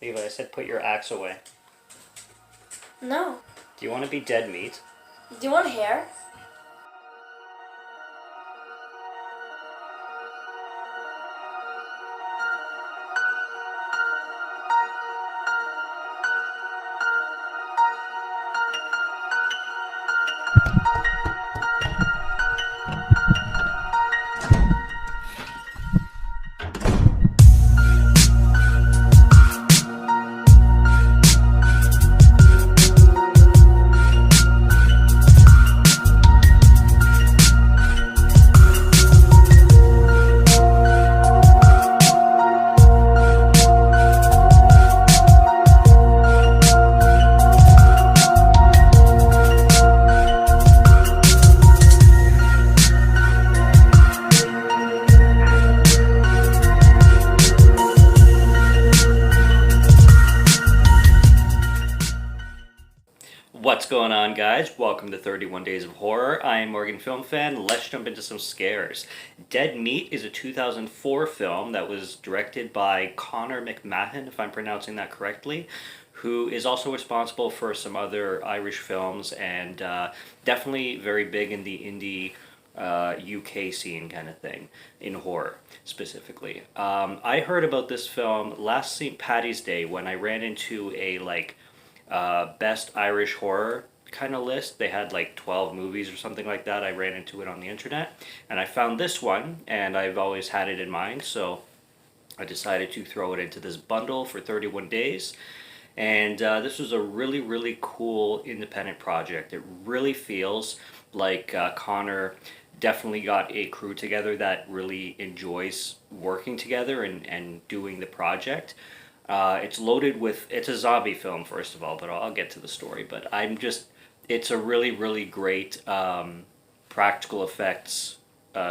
Levi, I said put your axe away. No. Do you want to be dead meat? Do you want hair? What's going on, guys? Welcome to 31 Days of Horror. I am Morgan Film Fan. Let's jump into some scares. Dead Meat is a 2004 film that was directed by Conor McMahon, if I'm pronouncing that correctly, who is also responsible for some other Irish films and definitely very big in the indie UK scene kind of thing, in horror specifically. I heard about this film last St. Paddy's Day when I ran into a best Irish horror kind of list. They had like 12 movies or something like that. I ran into it on the internet and I found this one, and I've always had it in mind, so I decided to throw it into this bundle for 31 days. And this was a really, really cool independent project. It really feels like Connor definitely got a crew together that really enjoys working together and doing the project. It's loaded with, it's a zombie film, first of all, but I'll get to the story. But it's a really, really great practical effects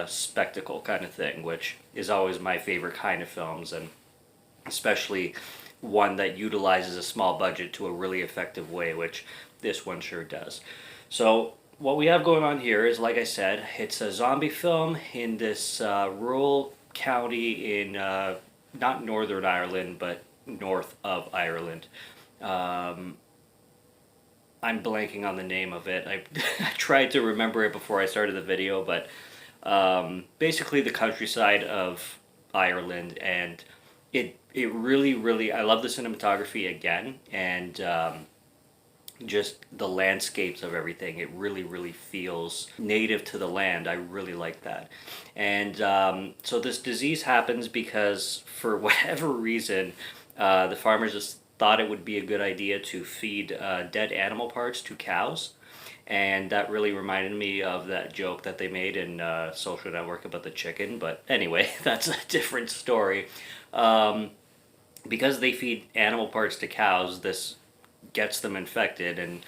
spectacle kind of thing, which is always my favorite kind of films, and especially one that utilizes a small budget to a really effective way, which this one sure does. So what we have going on here is, like I said, it's a zombie film in this rural county in not Northern Ireland, but north of Ireland. Um, I'm blanking on the name of it. I tried to remember it before I started the video, but basically the countryside of Ireland, and it really, really, I love the cinematography again, and just the landscapes of everything. It really, really feels native to the land. I really like that. And so this disease happens because, for whatever reason, the farmers just thought it would be a good idea to feed dead animal parts to cows. And that really reminded me of that joke that they made in Social Network about the chicken. But anyway, that's a different story. Um, because they feed animal parts to cows, this gets them infected and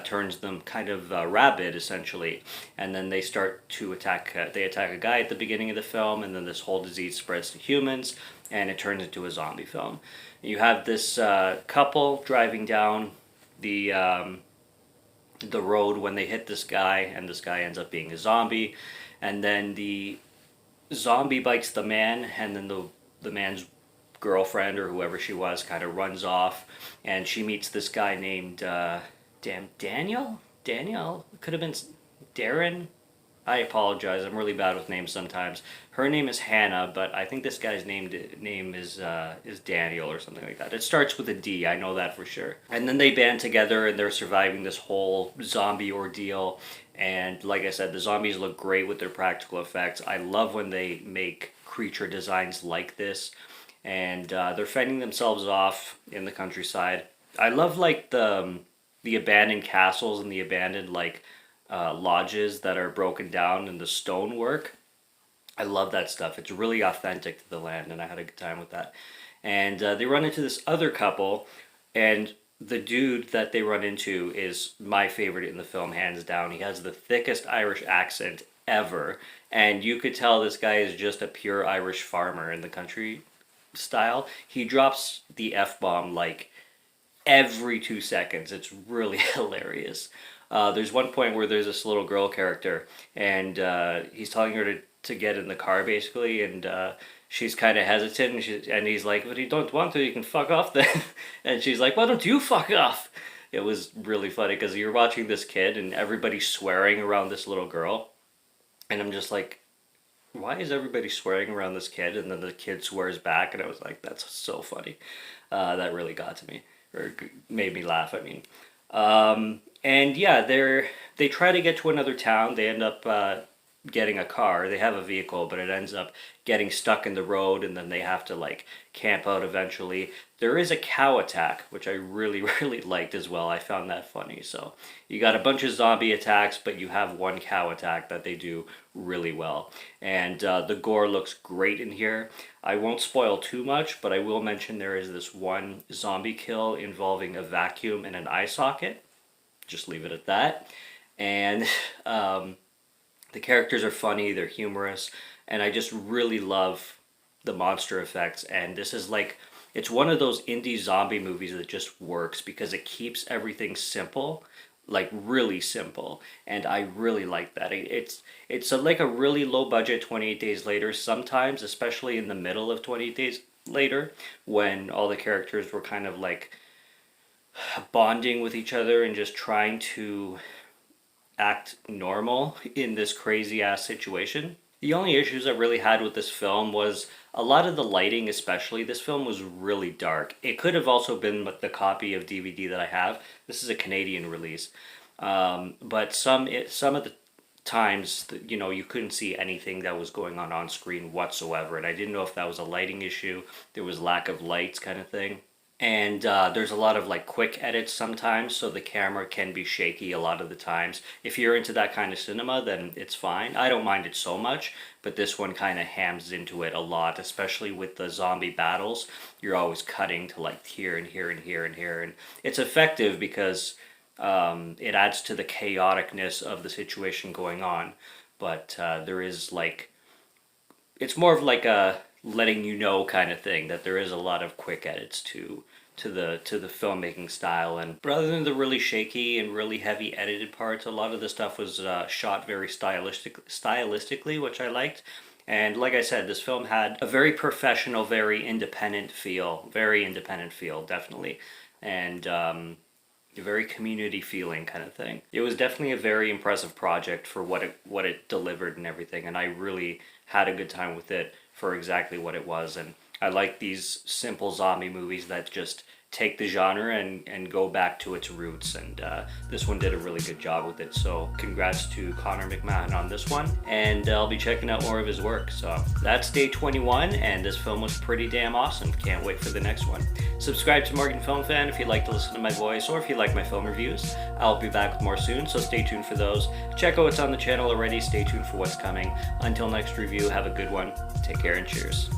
turns them kind of rabid, essentially. And then they start to attack. They attack a guy at the beginning of the film, and then this whole disease spreads to humans, and it turns into a zombie film. You have this couple driving down the the road when they hit this guy, and this guy ends up being a zombie, and then the zombie bites the man, and then the man's girlfriend or whoever she was kind of runs off, and she meets this guy named Daniel. It could have been Darren. I apologize. I'm really bad with names sometimes. Her name is Hannah, but I think this guy's name is Daniel or something like that. It starts with a D. I know that for sure. And then they band together and they're surviving this whole zombie ordeal. And like I said, the zombies look great with their practical effects. I love when they make creature designs like this, and they're fending themselves off in the countryside. I love like the abandoned castles and the abandoned lodges that are broken down and the stonework. I love that stuff. It's really authentic to the land, and I had a good time with that. And they run into this other couple, and the dude that they run into is my favorite in the film, hands down. He has the thickest Irish accent ever, and you could tell this guy is just a pure Irish farmer in the country style. He drops the F bomb like every 2 seconds. It's really hilarious. There's one point where there's this little girl character, and he's telling her to get in the car basically, and she's kind of hesitant, and he's like, "But you don't want to, you can fuck off then." And she's like, "Why don't you fuck off?" It was really funny because you're watching this kid and everybody's swearing around this little girl, and I'm just like, why is everybody swearing around this kid? And then the kid swears back, and I was like, that's so funny. That really got to me, or made me laugh. I mean, and yeah, they try to get to another town. They end up getting a car. They have a vehicle, but it ends up getting stuck in the road, and then they have to like camp out eventually. There is a cow attack, which I really really liked as well. I found that funny. So you got a bunch of zombie attacks, but you have one cow attack that they do really well. And the gore looks great in here. I won't spoil too much, but I will mention there is this one zombie kill involving a vacuum and an eye socket. Just leave it at that. And the characters are funny, they're humorous, and I just really love the monster effects. And this is like, it's one of those indie zombie movies that just works because it keeps everything simple, like really simple, and I really like that. Like a really low budget 28 Days Later sometimes, especially in the middle of 28 Days Later, when all the characters were kind of like bonding with each other and just trying to act normal in this crazy ass situation. The only issues I really had with this film was a lot of the lighting, especially. This film was really dark. It could have also been the copy of DVD that I have. This is a Canadian release. But some of the times, you know, you couldn't see anything that was going on screen whatsoever. And I didn't know if that was a lighting issue. There was lack of lights kind of thing. And there's a lot of like quick edits sometimes, so the camera can be shaky a lot of the times. If you're into that kind of cinema, then it's fine. I don't mind it so much, but this one kind of hams into it a lot, especially with the zombie battles. You're always cutting to like here and here and here and here, and it's effective because it adds to the chaoticness of the situation going on. But there is like, it's more of like a letting you know kind of thing that there is a lot of quick edits to the filmmaking style. And rather than the really shaky and really heavy edited parts, a lot of the stuff was shot very stylistically, which I liked. And like I said, this film had a very professional, very independent feel, definitely, and a very community feeling kind of thing. It was definitely a very impressive project for what it delivered and everything, and I really had a good time with it for exactly what it was. And I like these simple zombie movies that just take the genre and go back to its roots, and this one did a really good job with it. So congrats to Conor McMahon on this one, and I'll be checking out more of his work. So that's day 21, and this film was pretty damn awesome. Can't wait for the next one. Subscribe to Morgan Film Fan if you'd like to listen to my voice, or if you like my film reviews. I'll be back with more soon, so stay tuned for those. Check out what's on the channel already, stay tuned for what's coming. Until next review, have a good one, take care, and cheers.